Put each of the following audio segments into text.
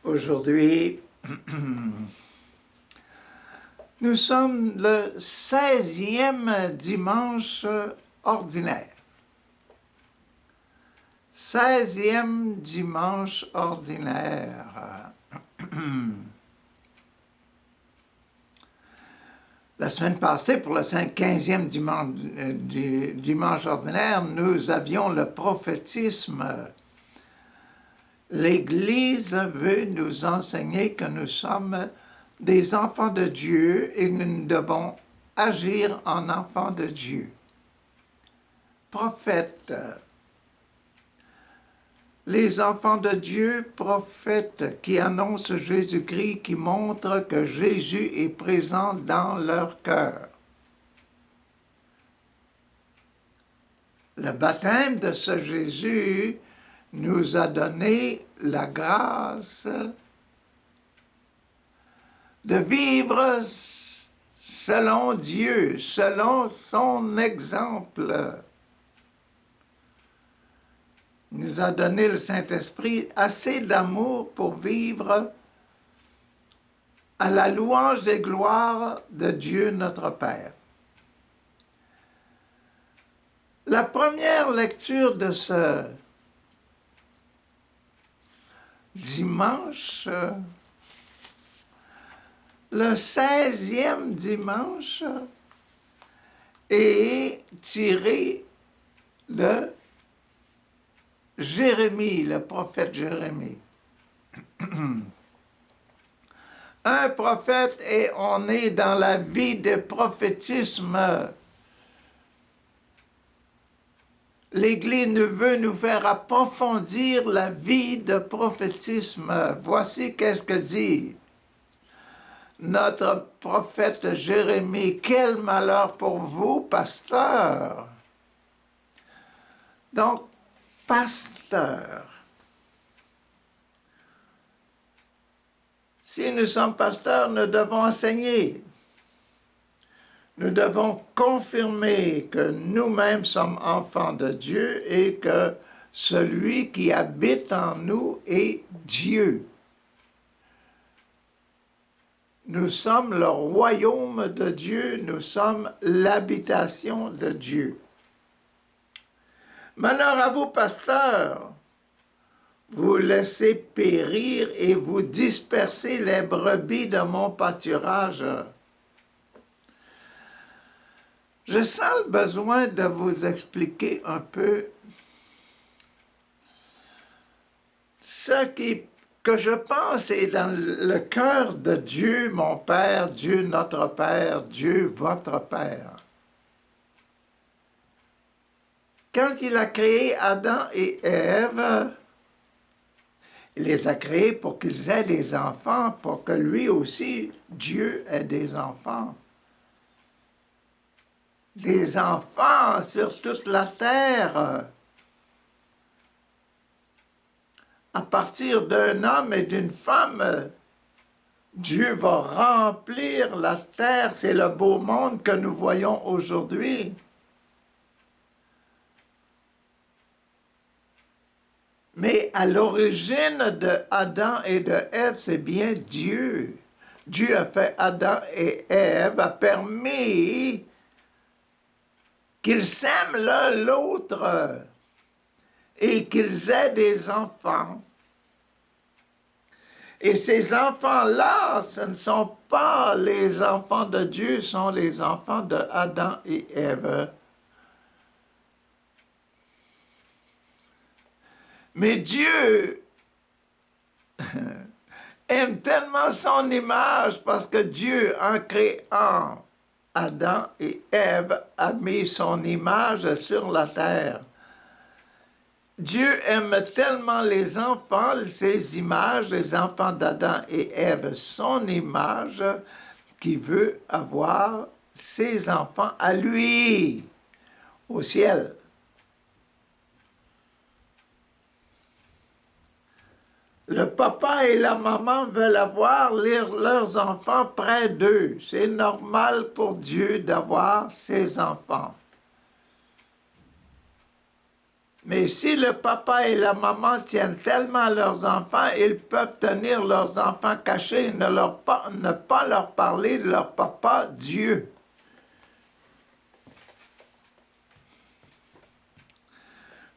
Aujourd'hui, nous sommes le 16e dimanche ordinaire. 16e dimanche ordinaire. La semaine passée, pour le 15e dimanche ordinaire, nous avions le prophétisme. L'Église veut nous enseigner que nous sommes des enfants de Dieu et que nous devons agir en enfants de Dieu. Prophètes. Les enfants de Dieu, prophètes qui annoncent Jésus-Christ, qui montrent que Jésus est présent dans leur cœur. Le baptême de ce Jésus nous a donné la grâce de vivre selon Dieu, selon son exemple. Il nous a donné le Saint-Esprit assez d'amour pour vivre à la louange et gloire de Dieu notre Père. La première lecture de ce dimanche, le 16e dimanche, est tiré de Jérémie, le prophète Jérémie. Un prophète, et on est dans la vie de prophétisme. L'Église veut nous faire approfondir la vie de prophétisme. Voici qu'est-ce que dit notre prophète Jérémie. Quel malheur pour vous, pasteurs! Donc, pasteur. Si nous sommes pasteurs, nous devons enseigner. Nous devons confirmer que nous-mêmes sommes enfants de Dieu et que celui qui habite en nous est Dieu. Nous sommes le royaume de Dieu, nous sommes l'habitation de Dieu. Malheur à vous, pasteurs! Vous laissez périr et vous dispersez les brebis de mon pâturage. Je sens le besoin de vous expliquer un peu ce que je pense est dans le cœur de Dieu, mon Père, Dieu notre Père, Dieu votre Père. Quand il a créé Adam et Ève, il les a créés pour qu'ils aient des enfants, pour que lui aussi, Dieu, ait des enfants. Des enfants sur toute la terre. À partir d'un homme et d'une femme, Dieu va remplir la terre. C'est le beau monde que nous voyons aujourd'hui. Mais à l'origine de Adam et de Ève, c'est bien Dieu. Dieu a fait Adam et Ève, a permis qu'ils s'aiment l'un l'autre et qu'ils aient des enfants. Et ces enfants-là, ce ne sont pas les enfants de Dieu, ce sont les enfants de Adam et Ève. Mais Dieu aime tellement son image parce que Dieu, en créant Adam et Ève, a mis son image sur la terre. Dieu aime tellement les enfants, ses images, les enfants d'Adam et Ève, son image, qu'il veut avoir ses enfants à lui, au ciel. Le papa et la maman veulent avoir leurs enfants près d'eux. C'est normal pour Dieu d'avoir ses enfants. Mais si le papa et la maman tiennent tellement leurs enfants, ils peuvent tenir leurs enfants cachés, ne pas leur parler de leur papa Dieu.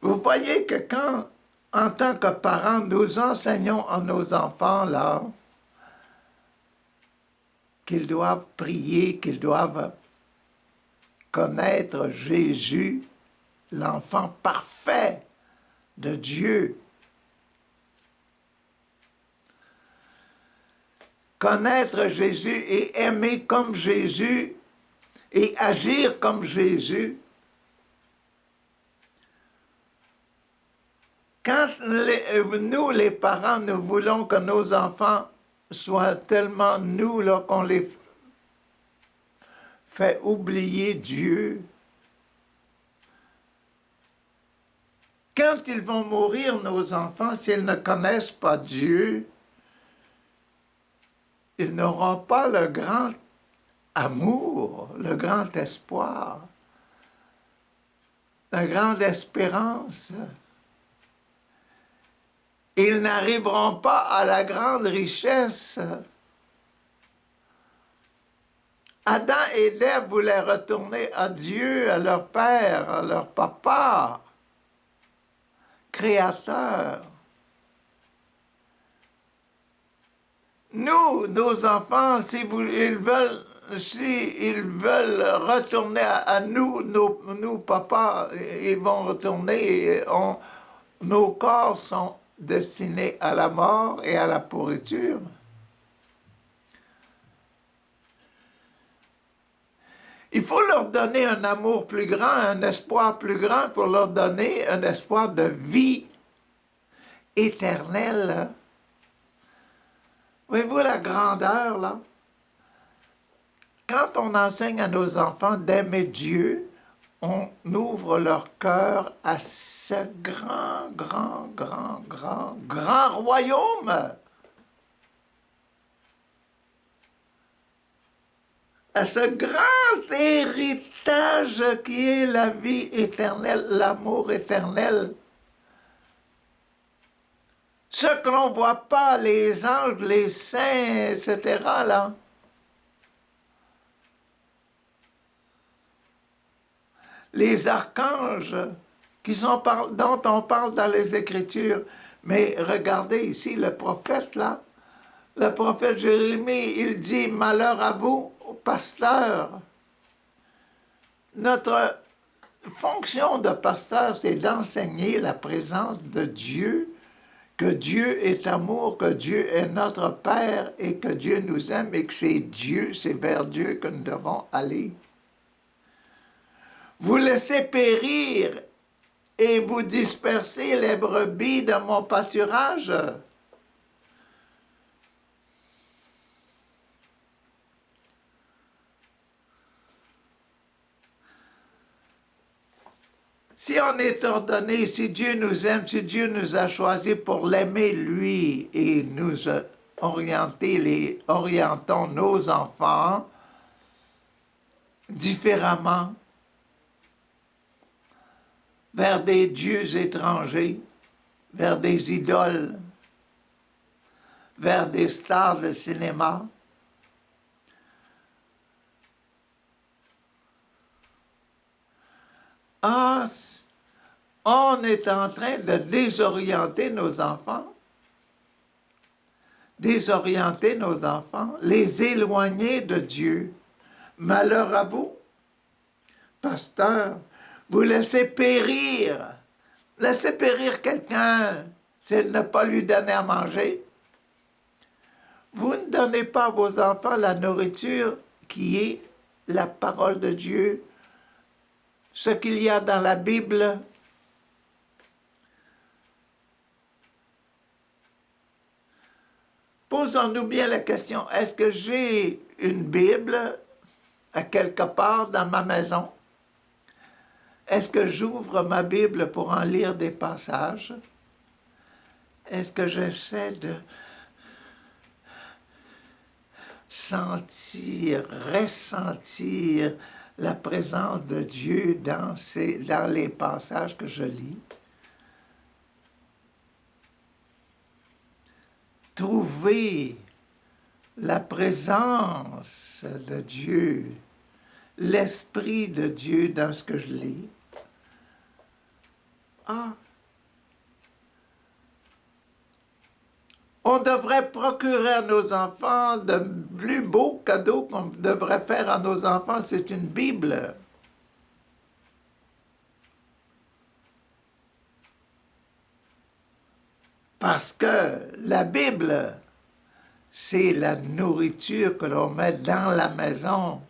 Vous voyez que quand, en tant que parents, nous enseignons à nos enfants, là, qu'ils doivent prier, qu'ils doivent connaître Jésus, l'enfant parfait de Dieu. Connaître Jésus et aimer comme Jésus et agir comme Jésus. Quand nous, les parents, nous voulons que nos enfants soient tellement nous, là, qu'on les fait oublier Dieu, quand ils vont mourir, nos enfants, s'ils ne connaissent pas Dieu, ils n'auront pas le grand amour, le grand espoir, la grande espérance. Ils n'arriveront pas à la grande richesse. Adam et Ève voulaient retourner à Dieu, à leur père, à leur papa, créateur. Nous, nos enfants, ils veulent retourner à nous, nos papas, ils vont retourner. Nos corps sont destinés à la mort et à la pourriture. Il faut leur donner un amour plus grand, un espoir plus grand. Il faut leur donner un espoir de vie éternelle. Voyez-vous la grandeur, là? Quand on enseigne à nos enfants d'aimer Dieu, on ouvre leur cœur à ce grand royaume. À ce grand héritage qui est la vie éternelle, l'amour éternel. Ce que l'on ne voit pas, les anges, les saints, etc., là. Les archanges dont on parle dans les Écritures. Mais regardez ici le prophète, là. Le prophète Jérémie, il dit « Malheur à vous, pasteur ». Notre fonction de pasteur, c'est d'enseigner la présence de Dieu, que Dieu est amour, que Dieu est notre Père et que Dieu nous aime et que c'est Dieu, c'est vers Dieu que nous devons aller. Vous laissez périr et vous dispersez les brebis de mon pâturage. Si on est ordonné, si Dieu nous aime, si Dieu nous a choisis pour l'aimer, lui, et nous orientons nos enfants différemment vers des dieux étrangers, vers des idoles, vers des stars de cinéma. Ah, on est en train de désorienter nos enfants, les éloigner de Dieu. Malheur à vous, pasteur, vous laissez périr quelqu'un, c'est de ne pas lui donner à manger. Vous ne donnez pas à vos enfants la nourriture qui est la parole de Dieu, ce qu'il y a dans la Bible. Posons-nous bien la question, est-ce que j'ai une Bible à quelque part dans ma maison? Est-ce que j'ouvre ma Bible pour en lire des passages? Est-ce que j'essaie de ressentir la présence de Dieu dans les passages que je lis? trouver la présence de Dieu, l'Esprit de Dieu dans ce que je lis. Ah! On devrait procurer à nos enfants de plus beaux cadeaux qu'on devrait faire à nos enfants, c'est une Bible. Parce que la Bible, c'est la nourriture que l'on met dans la maison.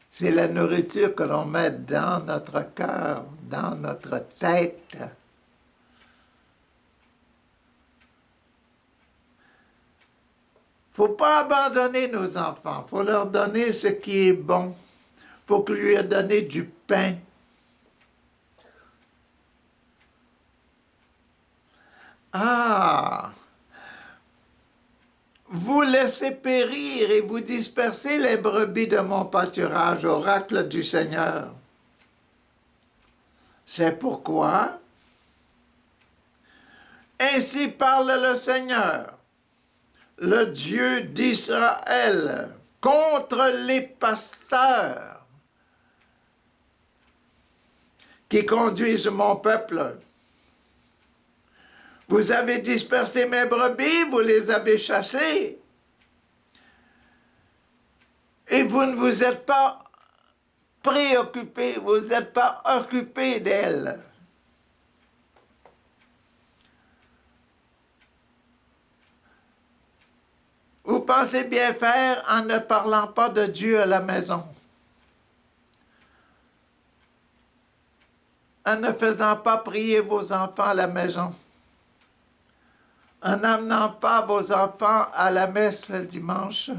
C'est la nourriture que l'on met dans notre cœur, dans notre tête. Faut pas abandonner nos enfants. Faut leur donner ce qui est bon. Faut lui donner du pain. Ah! Vous laissez périr et vous dispersez les brebis de mon pâturage, oracle du Seigneur. C'est pourquoi, ainsi parle le Seigneur, le Dieu d'Israël, contre les pasteurs qui conduisent mon peuple. Vous avez dispersé mes brebis, vous les avez chassées. Et vous ne vous êtes pas préoccupés, vous n'êtes pas occupés d'elles. Vous pensez bien faire en ne parlant pas de Dieu à la maison, en ne faisant pas prier vos enfants à la maison, en n'amenant pas vos enfants à la messe le dimanche,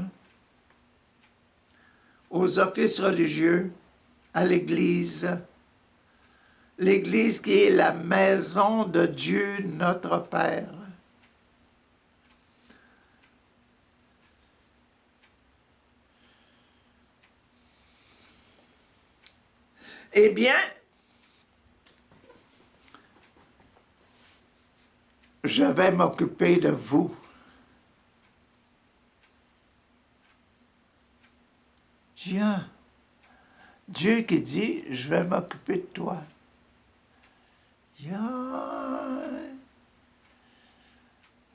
aux offices religieux, à l'Église. L'Église qui est la maison de Dieu notre Père. Eh bien, je vais m'occuper de vous. Dieu qui dit, je vais m'occuper de toi.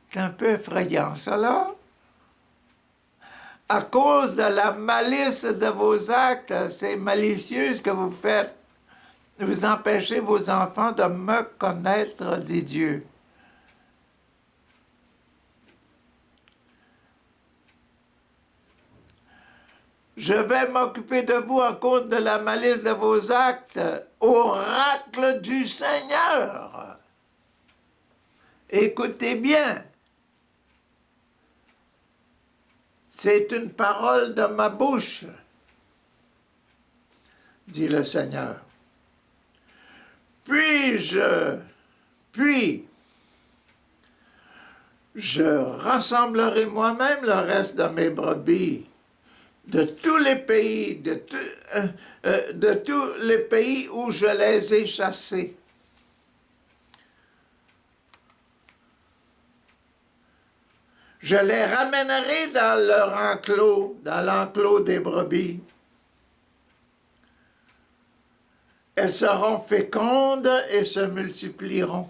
C'est un peu effrayant, ça, là. À cause de la malice de vos actes, c'est malicieux ce que vous faites. Vous empêchez vos enfants de me connaître, dit Dieu. Je vais m'occuper de vous à cause de la malice de vos actes, oracle du Seigneur. Écoutez bien. C'est une parole de ma bouche, dit le Seigneur. Puis je rassemblerai moi-même le reste de mes brebis de tous les pays, de tous les pays où je les ai chassés. Je les ramènerai dans leur enclos, dans l'enclos des brebis. Elles seront fécondes et se multiplieront.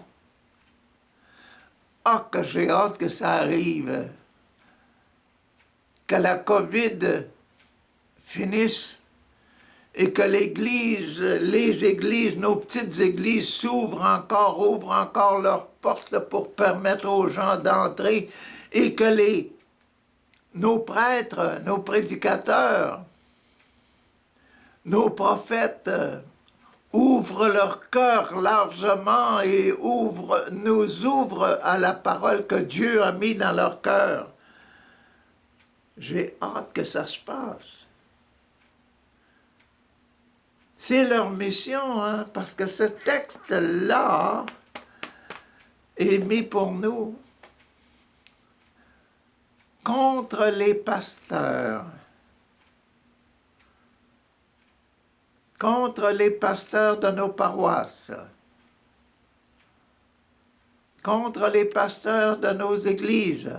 Ah, que j'ai hâte que ça arrive, que la COVID finisse et que l'Église, les églises, nos petites églises s'ouvrent encore, ouvrent encore leurs portes pour permettre aux gens d'entrer et que nos prêtres, nos prédicateurs, nos prophètes ouvrent leur cœur largement et nous ouvrent à la parole que Dieu a mis dans leur cœur. J'ai hâte que ça se passe. C'est leur mission, hein, parce que ce texte-là est mis pour nous contre les pasteurs. Contre les pasteurs de nos paroisses. contre les pasteurs de nos églises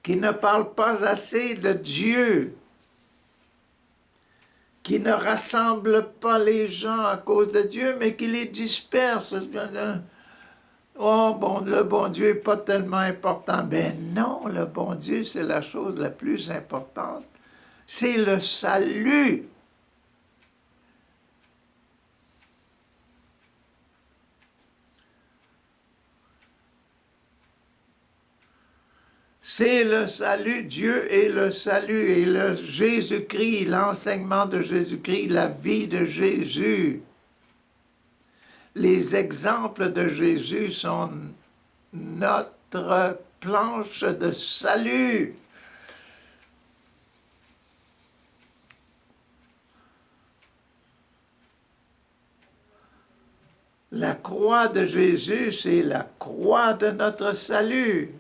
qui ne parlent pas assez de Dieu, qui ne rassemblent pas les gens à cause de Dieu, mais qui les dispersent. Oh, bon, le bon Dieu n'est pas tellement important. Ben non, le bon Dieu, c'est la chose la plus importante. C'est le salut. C'est le salut, Dieu est le salut, et le Jésus-Christ, l'enseignement de Jésus-Christ, la vie de Jésus. Les exemples de Jésus sont notre planche de salut. La croix de Jésus, c'est la croix de notre salut.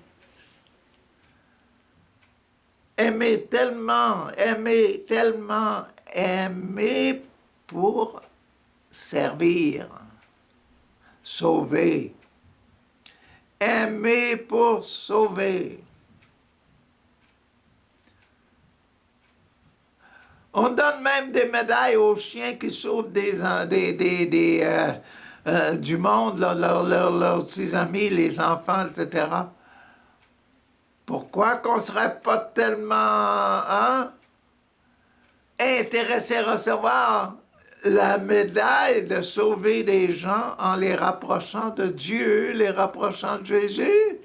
Aimer tellement, aimer pour servir, sauver. Aimer pour sauver. On donne même des médailles aux chiens qui sauvent du monde, leurs petits amis, les enfants, etc. Pourquoi qu'on ne serait pas tellement intéressé à recevoir la médaille de sauver des gens en les rapprochant de Dieu, les rapprochant de Jésus?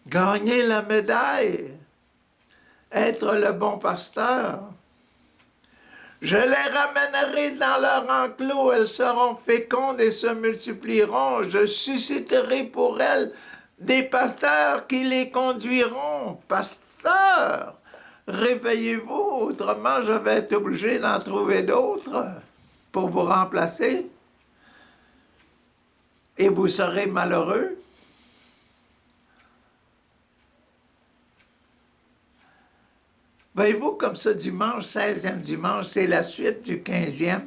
Gagner la médaille, être le bon pasteur. Je les ramènerai dans leur enclos, elles seront fécondes et se multiplieront. Je susciterai pour elles des pasteurs qui les conduiront. Pasteurs, réveillez-vous, autrement je vais être obligé d'en trouver d'autres pour vous remplacer. Et vous serez malheureux. Voyez-vous, comme ce dimanche, 16e dimanche, c'est la suite du 15e.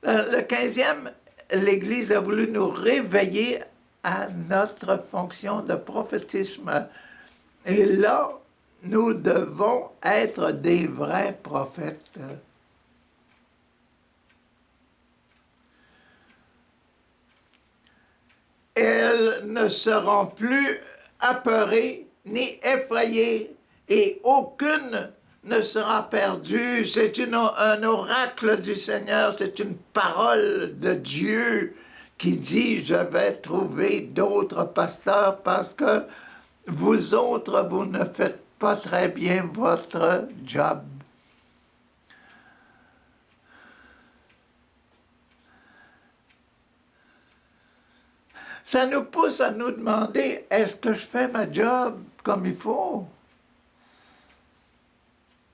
Le 15e, l'Église a voulu nous réveiller à notre fonction de prophétisme. Et là, nous devons être des vrais prophètes. Elles ne seront plus apeurées ni effrayées, et aucune ne sera perdue. C'est un oracle du Seigneur, c'est une parole de Dieu qui dit « Je vais trouver d'autres pasteurs parce que vous autres, vous ne faites pas très bien votre job. » Ça nous pousse à nous demander, est-ce que je fais ma job comme il faut?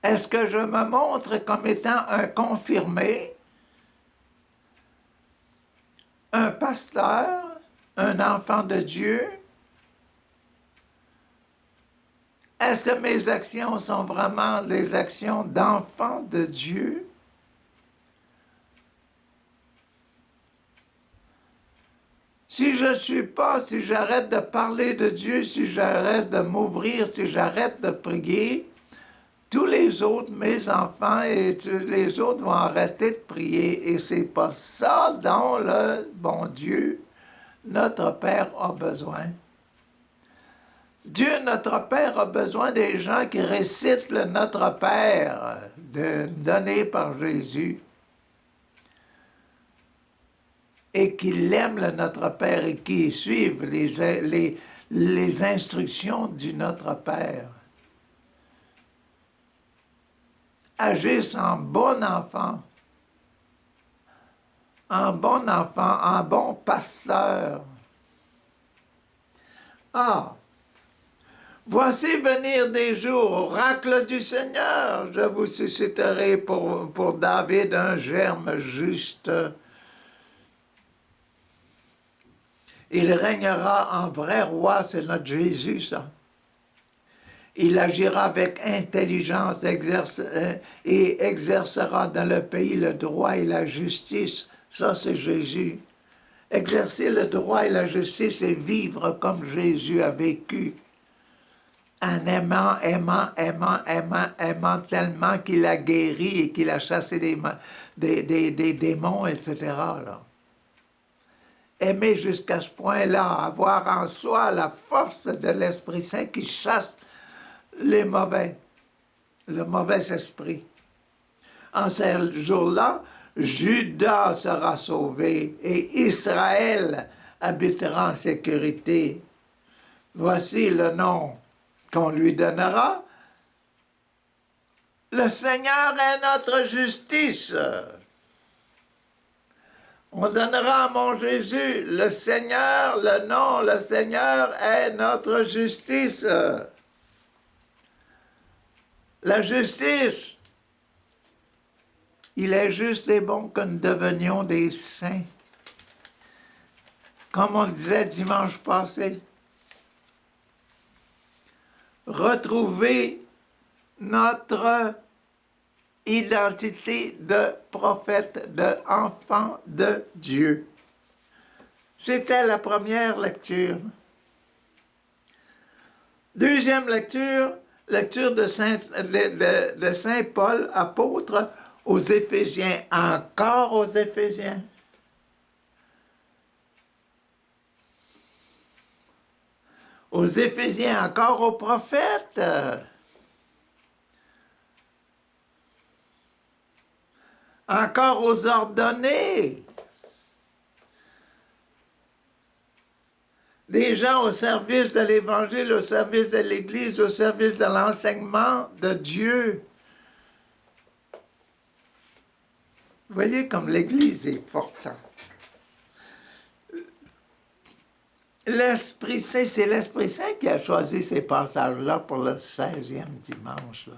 Est-ce que je me montre comme étant un confirmé, un pasteur, un enfant de Dieu? Est-ce que mes actions sont vraiment des actions d'enfant de Dieu? Si je ne suis pas, si j'arrête de parler de Dieu, si j'arrête de m'ouvrir, si j'arrête de prier, tous les autres, mes enfants et tous les autres vont arrêter de prier. Et c'est pas ça dont le bon Dieu, notre Père, a besoin. Dieu, notre Père, a besoin des gens qui récitent le Notre Père donné par Jésus et qui l'aiment le Notre Père et qui suivent les instructions du Notre Père. Agissent en bon enfant, en bon pasteur. Ah! Voici venir des jours, oracle du Seigneur, je vous susciterai pour David un germe juste. Il régnera en vrai roi, c'est notre Jésus, ça. Il agira avec intelligence et exercera dans le pays le droit et la justice. Ça, c'est Jésus. Exercer le droit et la justice et vivre comme Jésus a vécu. En aimant, aimant, aimant, aimant, aimant tellement qu'il a guéri et qu'il a chassé des démons, etc. Là. Aimer jusqu'à ce point-là, avoir en soi la force de l'Esprit Saint qui chasse le mauvais esprit. En ce jour-là, Judas sera sauvé et Israël habitera en sécurité. Voici le nom qu'on lui donnera. Le Seigneur est notre justice. On donnera à mon Jésus, le Seigneur, le nom, le Seigneur est notre justice. La justice, il est juste et bon que nous devenions des saints. Comme on disait dimanche passé, retrouver notre identité de prophète, d'enfant de Dieu. C'était la première lecture. Deuxième lecture, lecture de Saint Paul, apôtre, aux Éphésiens, encore aux Éphésiens. Aux Éphésiens, encore aux prophètes. Encore aux ordonnés. Des gens au service de l'Évangile, au service de l'Église, au service de l'enseignement de Dieu. Vous voyez comme l'Église est forte. L'Esprit Saint, c'est l'Esprit Saint qui a choisi ces passages-là pour le 16e dimanche. Là.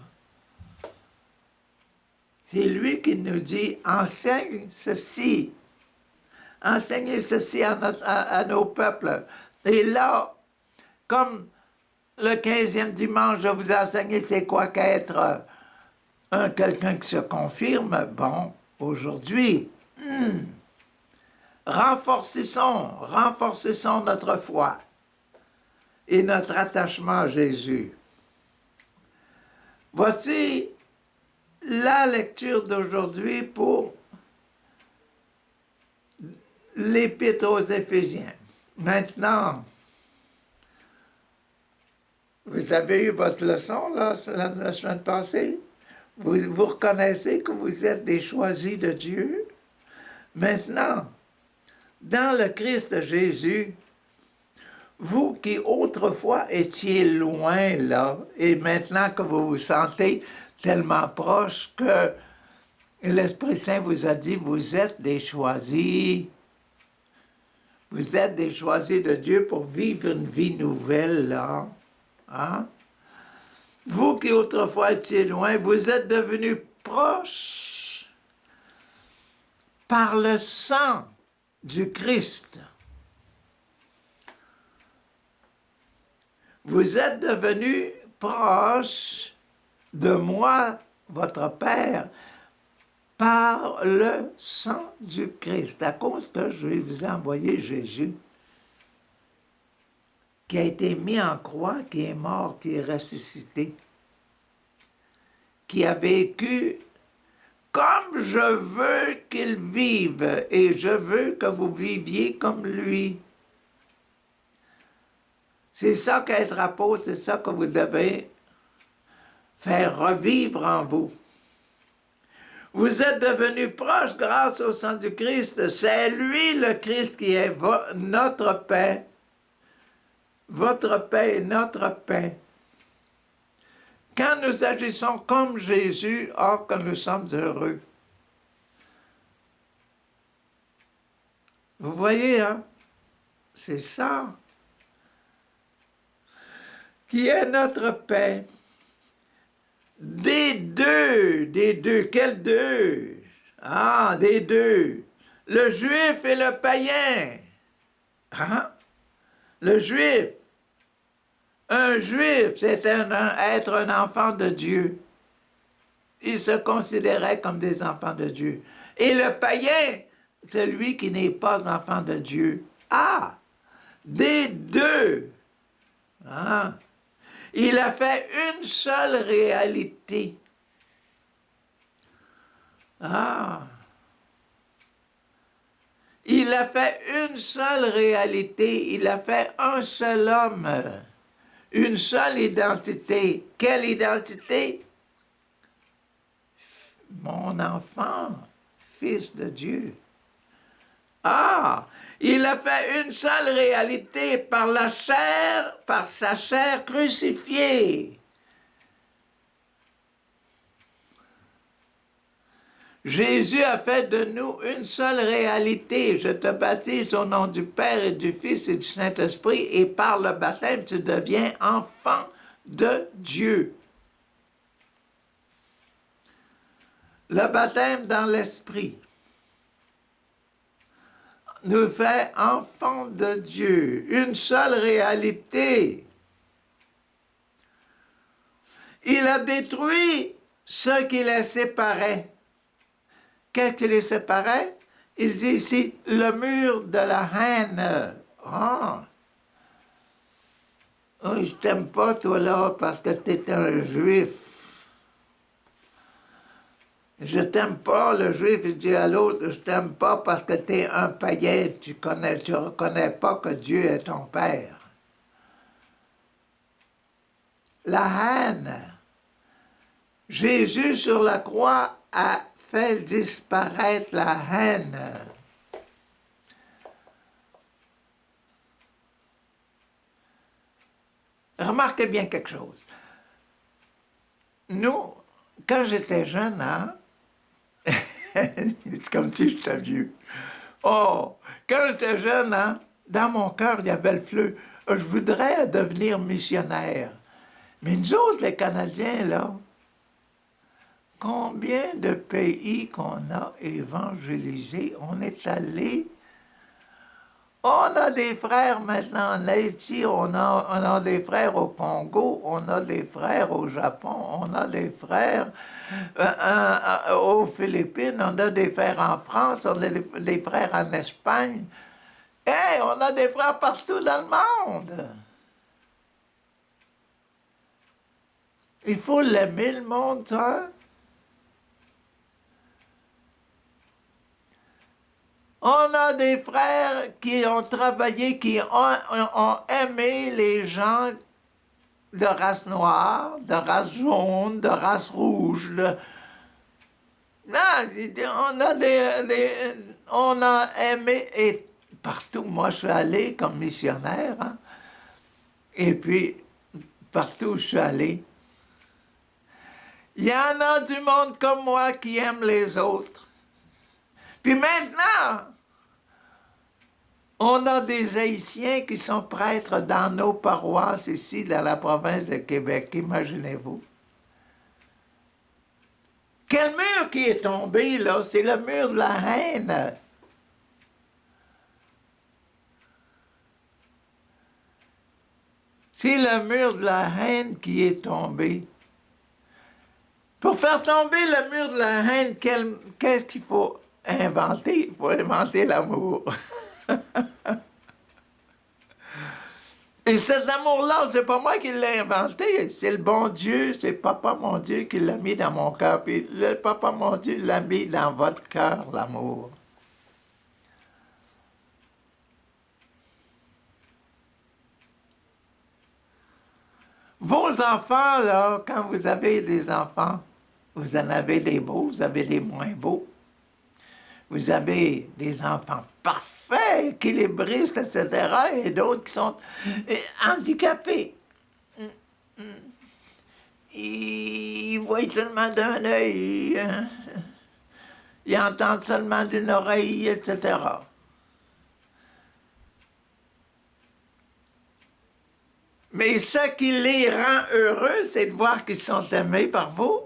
C'est lui qui nous dit, enseigne ceci. Enseignez ceci à nos peuples. Et là, comme le 15e dimanche, je vous ai enseigné c'est quoi qu'être quelqu'un qui se confirme, bon, aujourd'hui, renforçons notre foi et notre attachement à Jésus. Voici la lecture d'aujourd'hui pour l'Épître aux Éphésiens. Maintenant, vous avez eu votre leçon là, la semaine passée. Vous reconnaissez que vous êtes des choisis de Dieu. Maintenant, dans le Christ Jésus, vous qui autrefois étiez loin là, et maintenant que vous vous sentez tellement proche que l'Esprit Saint vous a dit, vous êtes des choisis. Vous êtes des choisis de Dieu pour vivre une vie nouvelle, là. Hein? Vous qui autrefois étiez loin, vous êtes devenus proches par le sang du Christ. Vous êtes devenus proches de moi, votre Père, par le sang du Christ, à cause que je vous ai envoyé Jésus, qui a été mis en croix, qui est mort, qui est ressuscité, qui a vécu comme je veux qu'il vive, et je veux que vous viviez comme lui. C'est ça qu'être apôtre, c'est ça que vous devez faire revivre en vous. Vous êtes devenus proches grâce au sang du Christ. C'est lui, le Christ, qui est notre paix. Votre paix est notre paix. Quand nous agissons comme Jésus, que nous sommes heureux. Vous voyez, hein? C'est ça qui est notre paix. Des deux, quels deux? Ah, des deux. Le juif et le païen. Hein? Le juif Un juif, c'était être un enfant de Dieu. Ils se considéraient comme des enfants de Dieu. Et le païen, celui qui n'est pas enfant de Dieu. Ah, des deux. Ah. Il a fait une seule réalité. Ah. Il a fait une seule réalité. Il a fait un seul homme. Une seule identité. Quelle identité? Mon enfant, fils de Dieu. Ah, il a fait une seule réalité par la chair, par sa chair crucifiée. Jésus a fait de nous une seule réalité. Je te baptise au nom du Père et du Fils et du Saint-Esprit, et par le baptême, tu deviens enfant de Dieu. Le baptême dans l'Esprit nous fait enfants de Dieu, une seule réalité. Il a détruit ce qui les séparait. Qu'est-ce qui les séparait? Il dit ici, le mur de la haine. Ah! Oh, je t'aime pas, toi, là, parce que tu es un juif. Je t'aime pas, le juif, il dit à l'autre, je t'aime pas parce que tu es un païen, tu reconnais pas que Dieu est ton Père. La haine. Jésus sur la croix a fait disparaître la haine. Remarquez bien quelque chose. Nous, quand j'étais jeune, hein, c'est comme si j'étais vieux. Oh, quand j'étais jeune, hein, dans mon cœur, il y avait le fleu. Je voudrais devenir missionnaire. Mais nous autres, les Canadiens, là, combien de pays qu'on a évangélisés, on est allé. On a des frères maintenant en Haïti, on a des frères au Congo, on a des frères au Japon, on a des frères aux Philippines, on a des frères en France, on a des frères en Espagne. Hey, on a des frères partout dans le monde. Il faut l'aimer, le monde, ça. On a des frères qui ont travaillé, qui ont aimé les gens de race noire, de race jaune, de race rouge. Non, on a aimé, et partout, moi je suis allé comme missionnaire, hein, et puis partout où je suis allé, il y en a du monde comme moi qui aime les autres. Puis maintenant, on a des Haïtiens qui sont prêtres dans nos paroisses ici, dans la province de Québec, imaginez-vous. Quel mur qui est tombé, là? C'est le mur de la haine. C'est le mur de la haine qui est tombé. Pour faire tomber le mur de la haine, qu'est-ce qu'il faut inventer? Il faut inventer l'amour. Et cet amour-là, c'est pas moi qui l'ai inventé, c'est le bon Dieu, c'est Papa mon Dieu qui l'a mis dans mon cœur, puis le Papa mon Dieu l'a mis dans votre cœur, l'amour. Vos enfants, là, quand vous avez des enfants, vous en avez des beaux, vous avez des moins beaux. Vous avez des enfants parfaits, équilibristes, etc., et d'autres qui sont handicapés. Ils voient seulement d'un œil, hein? Ils entendent seulement d'une oreille, etc. Mais ce qui les rend heureux, c'est de voir qu'ils sont aimés par vous.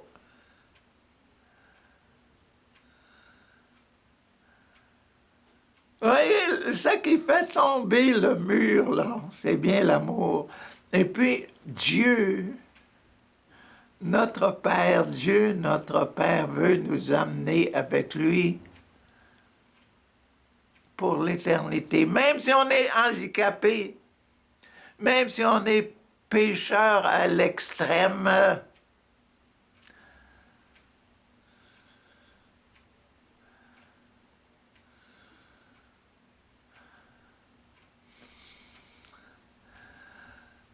Voyez, ce qui fait tomber le mur, là, c'est bien l'amour. Et puis, Dieu, notre Père veut nous amener avec lui pour l'éternité. Même si on est handicapé, même si on est pécheur à l'extrême,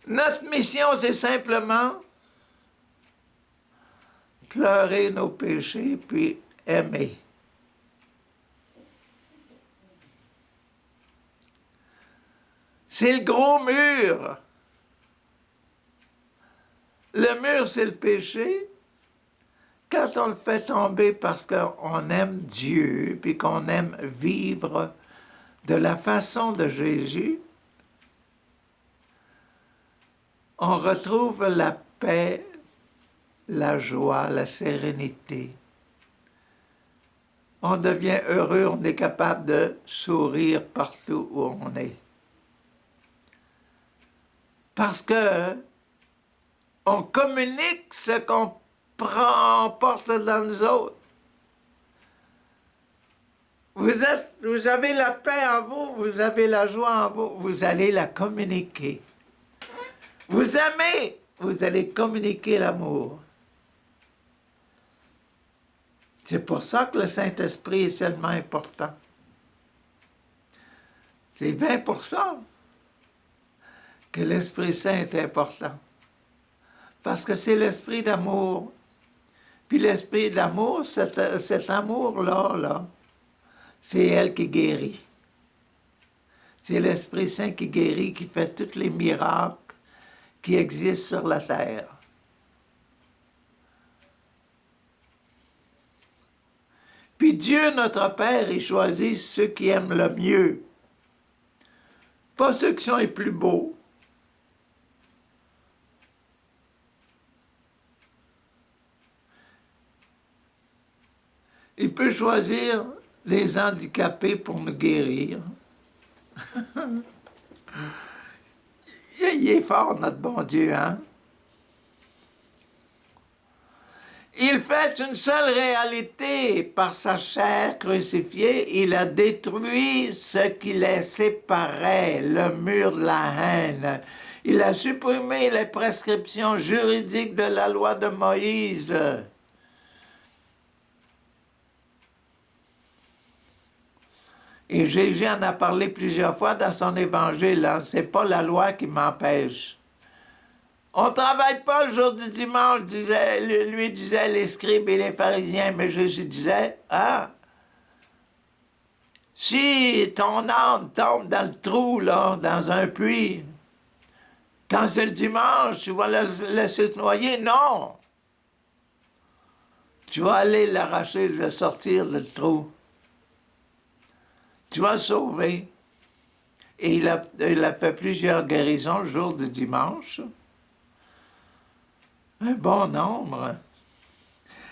notre mission, c'est simplement pleurer nos péchés, puis aimer. C'est le gros mur. Le mur, c'est le péché. Quand on le fait tomber parce qu'on aime Dieu, puis qu'on aime vivre de la façon de Jésus, on retrouve la paix, la joie, la sérénité. On devient heureux, on est capable de sourire partout où on est. Parce que on communique ce qu'on porte dans nous autres. Vous avez la paix en vous, vous avez la joie en vous, vous allez la communiquer. Vous aimez, vous allez communiquer l'amour. C'est pour ça que le Saint-Esprit est tellement important. C'est 20% que l'Esprit Saint est important. Parce que c'est l'esprit d'amour. Puis l'esprit d'amour, cet amour-là, c'est elle qui guérit. C'est l'Esprit Saint qui guérit, qui fait tous les miracles qui existent sur la terre. Puis Dieu, notre Père, il choisit ceux qui aiment le mieux. Pas ceux qui sont les plus beaux. Il peut choisir les handicapés pour nous guérir. Il est fort, notre bon Dieu, hein? Il fait une seule réalité. Par sa chair crucifiée, il a détruit ce qui les séparait, le mur de la haine. Il a supprimé les prescriptions juridiques de la loi de Moïse. Et Jésus en a parlé plusieurs fois dans son évangile. Hein? C'est pas la loi qui m'empêche. On ne travaille pas le jour du dimanche, lui disaient les scribes et les pharisiens, mais Jésus disait, ah, si ton âne tombe dans le trou, là, dans un puits, quand c'est le dimanche, tu vas le laisser se noyer? Non! Tu vas aller l'arracher, le sortir du trou. Tu vas le sauver. Et il a fait plusieurs guérisons le jour du dimanche. Un bon nombre.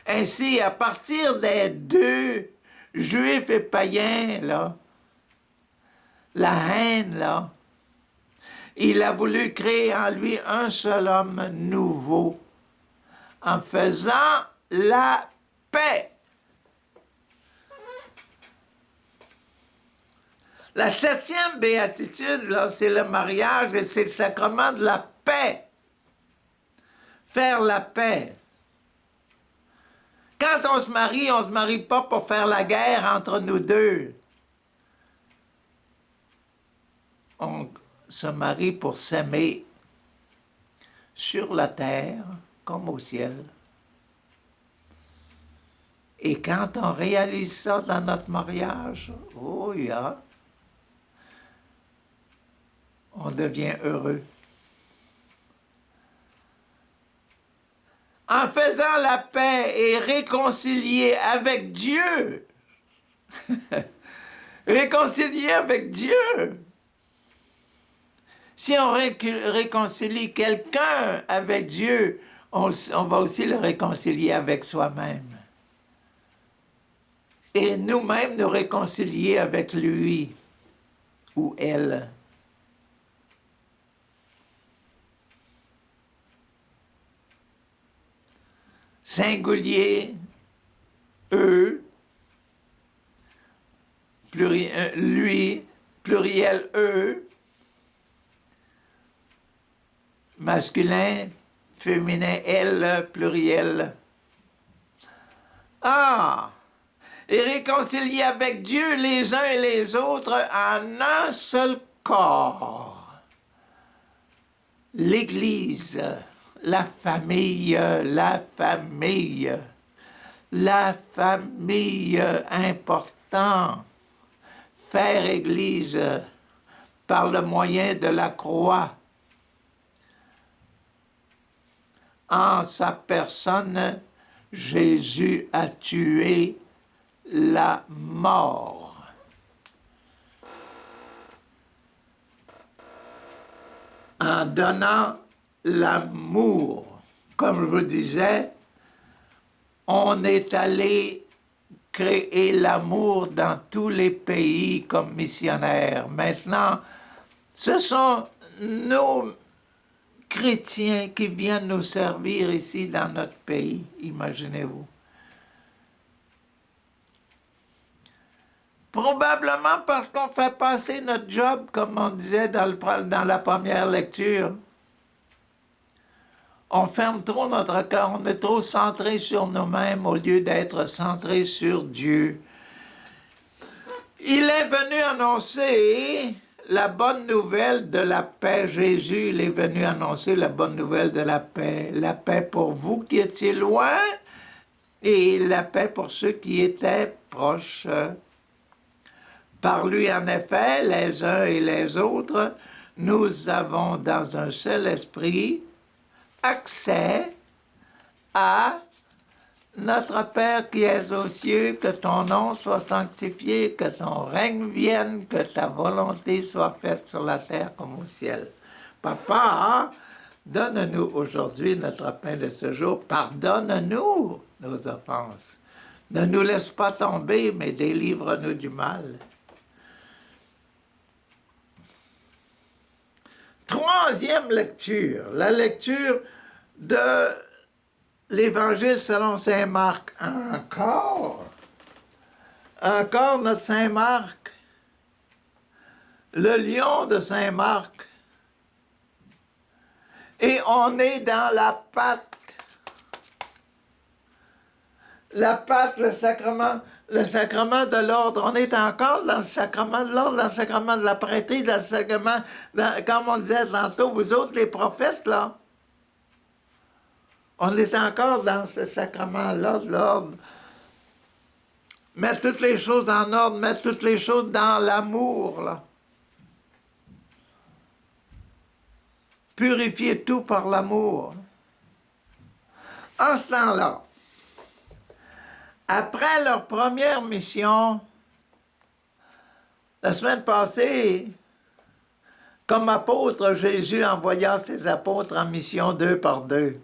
Ainsi, à partir des deux, juifs et païens, là, la haine, là, il a voulu créer en lui un seul homme nouveau, en faisant la paix. La 7e béatitude, là, c'est le mariage et c'est le sacrement de la paix. Faire la paix. Quand on se marie pas pour faire la guerre entre nous deux. On se marie pour s'aimer sur la terre comme au ciel. Et quand on réalise ça dans notre mariage, oh yeah, on devient heureux. En faisant la paix et réconcilié avec Dieu. Réconcilié avec Dieu. Si on réconcilie quelqu'un avec Dieu, on va aussi le réconcilier avec soi-même. Et nous-mêmes nous réconcilier avec lui ou elle. singulier, eux, lui, pluriel, eux, masculin, féminin, elle, pluriel. Ah! Et réconcilier avec Dieu les uns et les autres en un seul corps. L'Église, la famille, important. Faire Église par le moyen de la croix. En sa personne, Jésus a tué la mort. En donnant l'amour. Comme je vous disais, on est allé créer l'amour dans tous les pays comme missionnaires. Maintenant, ce sont nos chrétiens qui viennent nous servir ici dans notre pays, imaginez-vous. Probablement parce qu'on fait passer notre job, comme on disait dans la première lecture. On ferme trop notre cœur, on est trop centré sur nous-mêmes au lieu d'être centré sur Dieu. Il est venu annoncer la bonne nouvelle de la paix. Jésus, il est venu annoncer la bonne nouvelle de la paix pour vous qui étiez loin et la paix pour ceux qui étaient proches. Par lui, en effet, les uns et les autres, nous avons dans un seul esprit accès à notre Père qui es aux cieux, que ton nom soit sanctifié, que ton règne vienne, que ta volonté soit faite sur la terre comme au ciel. Papa, donne-nous aujourd'hui notre pain de ce jour. Pardonne-nous nos offenses. Ne nous laisse pas tomber, mais délivre-nous du mal. Troisième lecture, la lecture de l'Évangile selon saint Marc. Encore notre saint Marc, le lion de saint Marc. Et on est dans la pâte. La pâte, le sacrement de l'ordre. On est encore dans le sacrement de l'ordre, dans le sacrement de la prêtrise, dans le sacrement, comme on disait tantôt, vous autres les prophètes, là. On est encore dans ce sacrement-là de l'ordre. Mettre toutes les choses en ordre, mettre toutes les choses dans l'amour, là. Purifier tout par l'amour. En ce temps-là, après leur première mission, la semaine passée, comme apôtre, Jésus envoya ses apôtres en mission 2 par 2.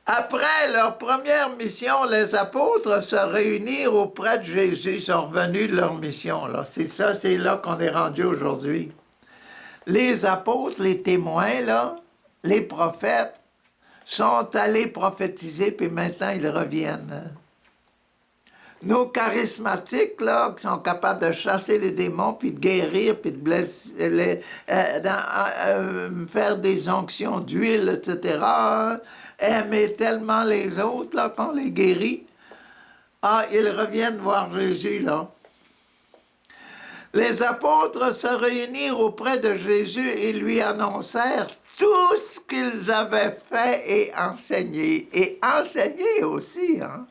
Après leur première mission, les apôtres se réunirent auprès de Jésus, ils sont revenus de leur mission. Là. C'est ça, c'est là qu'on est rendu aujourd'hui. Les apôtres, les témoins, là, les prophètes, sont allés prophétiser, puis maintenant ils reviennent. Nos charismatiques, là, qui sont capables de chasser les démons, puis de guérir, puis de blesser, faire des onctions d'huile, etc., aimer tellement les autres, là, qu'on les guérit. Ah, ils reviennent voir Jésus, là. Les apôtres se réunirent auprès de Jésus et lui annoncèrent tout ce qu'ils avaient fait et enseigné. Et enseigné aussi, hein.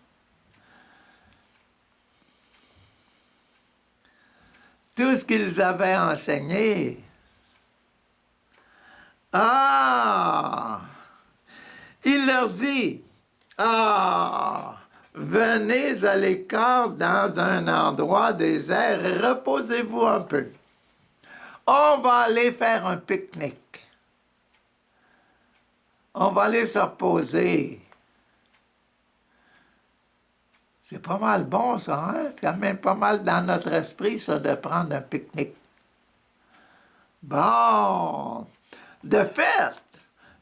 Tout ce qu'ils avaient enseigné. Ah! Il leur dit, ah! Venez à l'écart dans un endroit désert et reposez-vous un peu. On va aller faire un pique-nique. On va aller se reposer. C'est pas mal bon, ça, hein? C'est quand même pas mal dans notre esprit, ça, de prendre un pique-nique. Bon. De fait,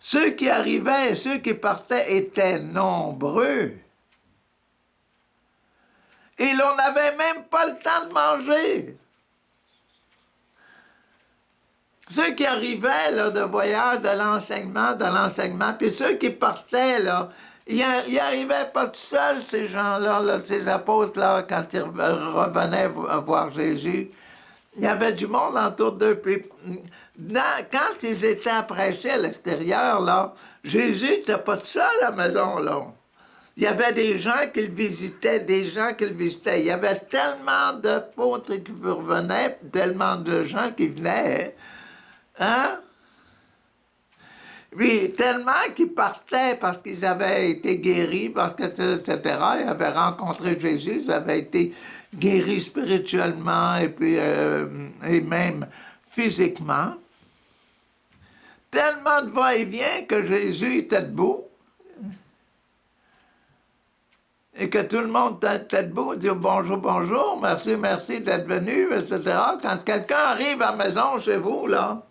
Ceux qui arrivaient et ceux qui partaient étaient nombreux. Et l'on n'avait même pas le temps de manger. Ceux qui arrivaient là, de voyage, de l'enseignement, puis ceux qui partaient, là, ils n'arrivaient pas tout seuls, ces gens-là, là, ces apôtres-là, quand ils revenaient voir Jésus. Il y avait du monde autour d'eux. Puis, quand ils étaient à prêcher à l'extérieur, là, Jésus n'était pas tout seul à la maison, là. Il y avait des gens qui le visitaient, Il y avait tellement d'apôtres qui revenaient, tellement de gens qui venaient. Hein? Oui, tellement qu'ils partaient parce qu'ils avaient été guéris, parce que, etc. Ils avaient rencontré Jésus, ils avaient été guéris spirituellement et puis et même physiquement. Tellement de va-et-vient que Jésus était debout et que tout le monde était debout, dire bonjour, bonjour, merci, merci d'être venu, etc. Quand quelqu'un arrive à la maison chez vous, là,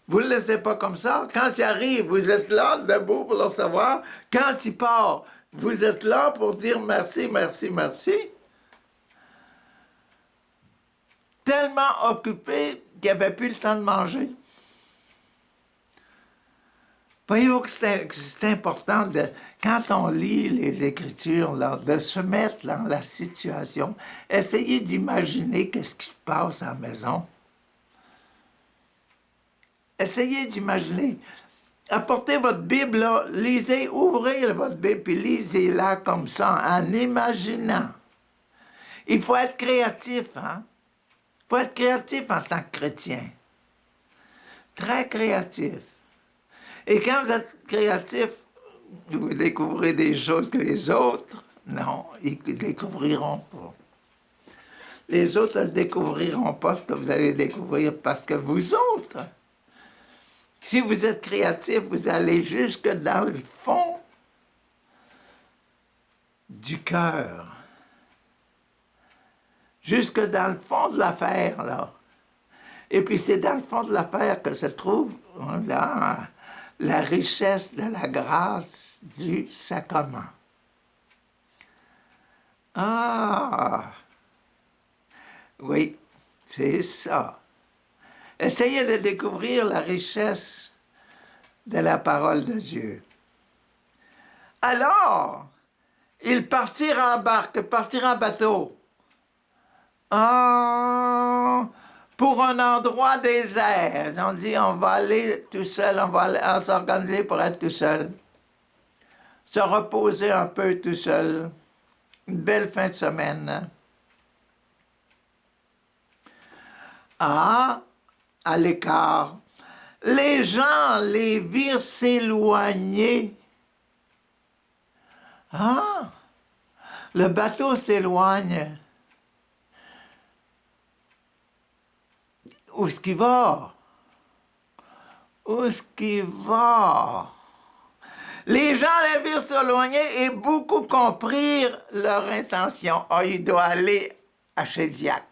vous ne le laissez pas comme ça. Quand il arrive, vous êtes là, debout pour le recevoir. Quand il part, vous êtes là pour dire merci, merci, merci. Tellement occupé qu'il n'y avait plus le temps de manger. Voyez-vous que c'est important, quand on lit les Écritures, là, de se mettre dans la situation, essayer d'imaginer qu'est-ce qui se passe à la maison. Essayez d'imaginer. Apportez votre Bible, là, lisez, ouvrez votre Bible, puis lisez-la comme ça, en imaginant. Il faut être créatif, hein? Il faut être créatif en tant que chrétien. Très créatif. Et quand vous êtes créatif, vous découvrez des choses que les autres, non, ils ne découvriront pas. Les autres ne découvriront pas ce que vous allez découvrir parce que vous autres, si vous êtes créatif, vous allez jusque dans le fond du cœur. Jusque dans le fond de l'affaire, là. Et puis c'est dans le fond de l'affaire que se trouve là, la richesse de la grâce du sacrement. Ah! Oui, c'est ça. Essayez de découvrir la richesse de la parole de Dieu. Alors, ils partirent en barque, partirent en bateau. Pour un endroit désert. Ils ont dit, on va aller tout seul, on va s'organiser pour être tout seul. Se reposer un peu tout seul. Une belle fin de semaine. À l'écart, les gens les virent s'éloigner. Le bateau s'éloigne. Où est-ce qu'il va? Où est-ce qu'il va? Les gens les virent s'éloigner et beaucoup comprirent leur intention. Il doit aller à Chédiac.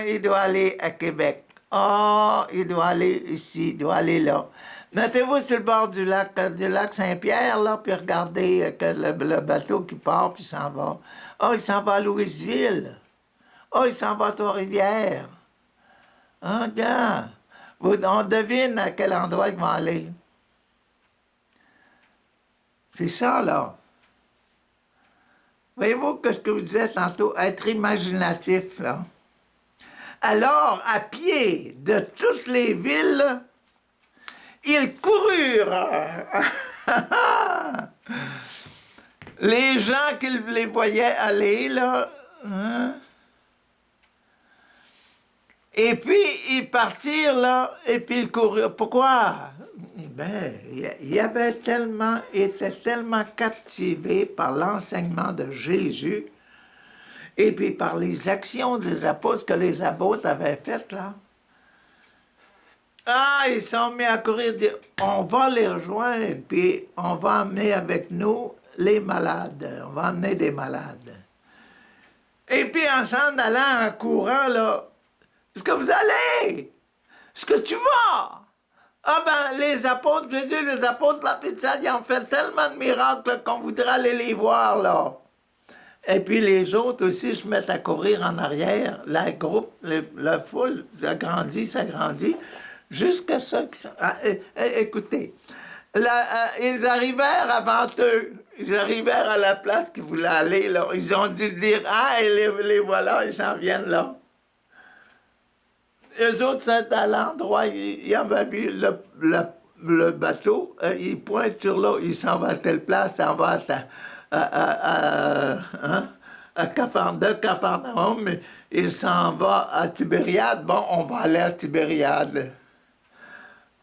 Il doit aller à Québec. Il doit aller ici, il doit aller là. Notez-vous sur le bord du lac Saint-Pierre, là, puis regardez que le bateau qui part, puis s'en va. Il s'en va à Louisville. Il s'en va à Trois-Rivières. Regarde, on devine à quel endroit ils vont aller. C'est ça, là. Voyez-vous que ce que vous disiez tantôt, être imaginatif, là. Alors, à pied de toutes les villes, ils coururent. Les gens qui les voyaient aller, là, et puis ils partirent, là, et puis ils coururent. Pourquoi? Il avait était tellement captivé par l'enseignement de Jésus, et puis par les actions des apôtres que les apôtres avaient faites, là. Ils sont mis à courir, dire, on va les rejoindre, puis on va emmener avec nous les malades. On va emmener des malades. Et puis en s'en allant en courant, là, est-ce que vous allez? Est-ce que tu vas? Ah ben, les apôtres, Jésus, les apôtres de la petite salle, ils ont fait tellement de miracles là, qu'on voudrait aller les voir, là. Et puis les autres aussi se mettent à courir en arrière. La groupe, la foule s'agrandit, jusqu'à ce que... écoutez, ils arrivèrent avant eux. Ils arrivèrent à la place qu'ils voulaient aller, là. Ils ont dû dire, ah, et les voilà, ils s'en viennent là. Eux autres sont à l'endroit, ils avaient vu le bateau, ils pointent sur l'eau, ils s'en vont à telle place, s'en va hein, à Capharnaüm, il s'en va à Tibériade. Bon, on va aller à Tibériade.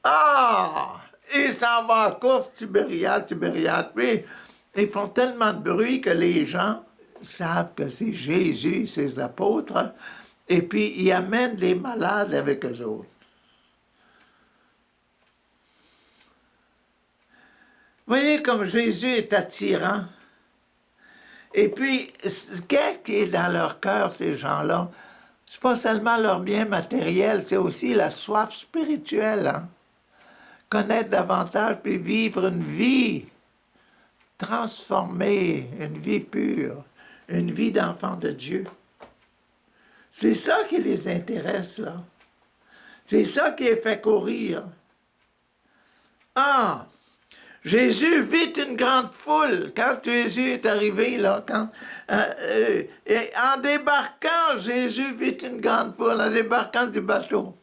Ah! Il s'en va en course, Tibériade. Puis, ils font tellement de bruit que les gens savent que c'est Jésus, ses apôtres, et puis ils amènent les malades avec eux autres. Voyez comme Jésus est attirant. Et puis, qu'est-ce qui est dans leur cœur, ces gens-là? C'est pas seulement leur bien matériel, c'est aussi la soif spirituelle. Hein? Connaître davantage, puis vivre une vie transformée, une vie pure, une vie d'enfant de Dieu. C'est ça qui les intéresse, là. C'est ça qui les fait courir. Ah! Jésus vit une grande foule. Quand Jésus est arrivé, là, et en débarquant, Jésus vit une grande foule, en débarquant du bateau.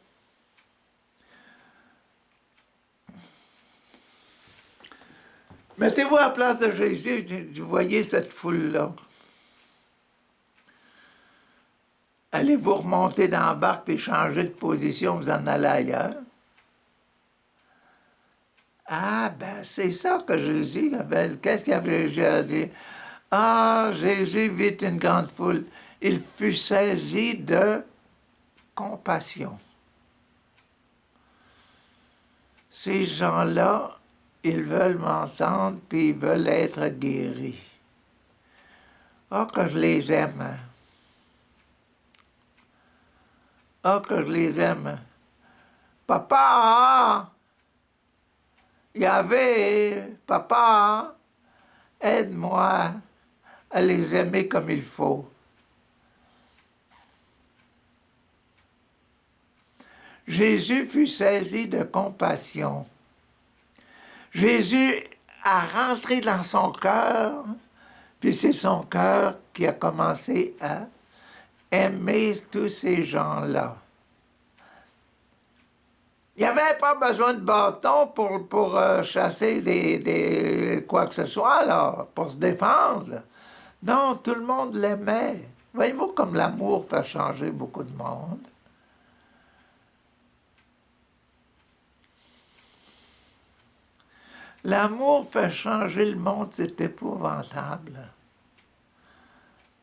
Mettez-vous à la place de Jésus, vous voyez cette foule-là. Allez-vous remonter dans la barque et changer de position, vous en allez ailleurs? Ah, ben, c'est ça que Jésus avait. Qu'est-ce qu'il avait Jésus dit? Ah, Jésus vit une grande foule. Il fut saisi de compassion. Ces gens-là, ils veulent m'entendre, puis ils veulent être guéris. Ah, que je les aime. Ah, que je les aime. Papa! Yahvé, papa, aide-moi à les aimer comme il faut. Jésus fut saisi de compassion. Jésus a rentré dans son cœur, puis c'est son cœur qui a commencé à aimer tous ces gens-là. Il n'y avait pas besoin de bâton pour chasser quoi que ce soit, là, pour se défendre. Non, tout le monde l'aimait. Voyez-vous comme l'amour fait changer beaucoup de monde. L'amour fait changer le monde, c'est épouvantable.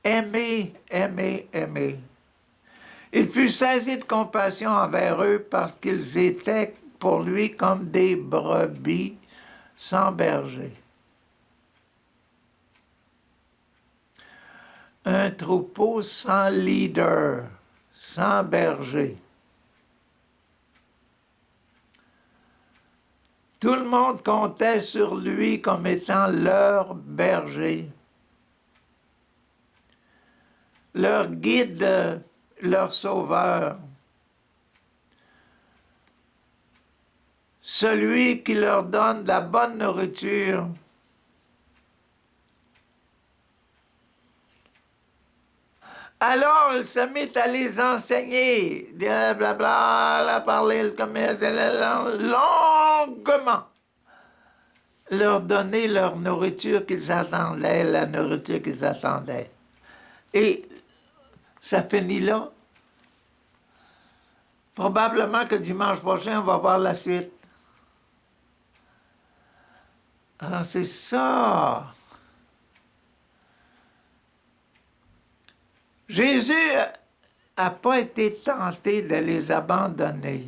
Aimer, aimer, aimer. Il fut saisi de compassion envers eux parce qu'ils étaient pour lui comme des brebis sans berger. Un troupeau sans leader, sans berger. Tout le monde comptait sur lui comme étant leur berger, leur guide, leur sauveur, celui qui leur donne de la bonne nourriture. Alors il se mit à les enseigner, blablabla, à parler comme longuement, leur donner leur nourriture qu'ils attendaient, la nourriture qu'ils attendaient. Et ça finit là. Probablement que dimanche prochain, on va voir la suite. Ah, c'est ça. Jésus n'a pas été tenté de les abandonner.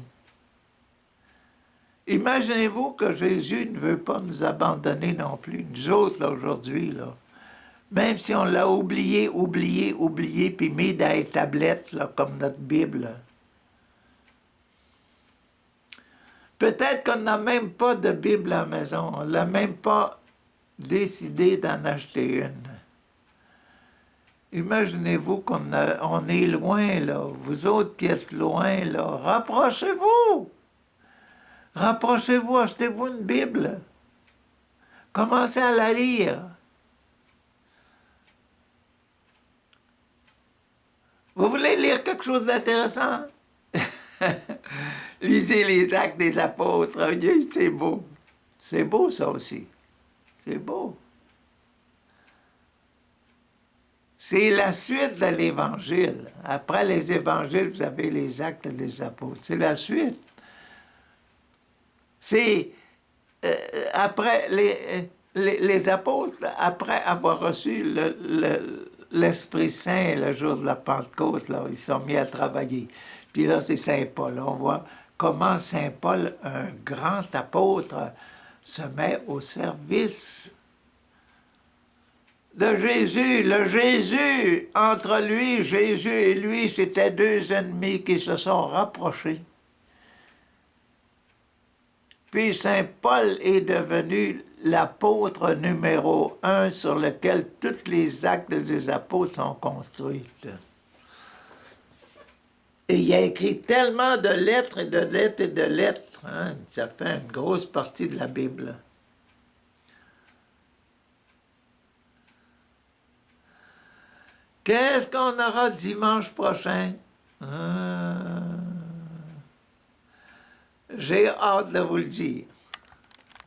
Imaginez-vous que Jésus ne veut pas nous abandonner non plus, nous autres, là, aujourd'hui, là. Même si on l'a oublié, puis mis dans les tablettes, là, comme notre Bible. Peut-être qu'on n'a même pas de Bible à la maison. On n'a même pas décidé d'en acheter une. Imaginez-vous on est loin, là. Vous autres qui êtes loin, là, rapprochez-vous! Rapprochez-vous, achetez-vous une Bible. Commencez à la lire. Vous voulez lire quelque chose d'intéressant? Lisez les Actes des Apôtres. C'est beau. C'est beau, ça aussi. C'est beau. C'est la suite de l'Évangile. Après les Évangiles, vous avez les Actes des Apôtres. C'est la suite. C'est après les apôtres, après avoir reçu l'Esprit Saint le jour de la Pentecôte, là, ils sont mis à travailler. Puis là, c'est Saint Paul. On voit comment Saint Paul, un grand apôtre, se met au service de Jésus. Le Jésus, entre lui, Jésus et lui, c'était deux ennemis qui se sont rapprochés. Puis Saint Paul est devenu l'apôtre numéro 1 sur lequel tous les actes des apôtres sont construits. Et il a écrit tellement de lettres et de lettres et de lettres. Hein, ça fait une grosse partie de la Bible. Qu'est-ce qu'on aura dimanche prochain? J'ai hâte de vous le dire.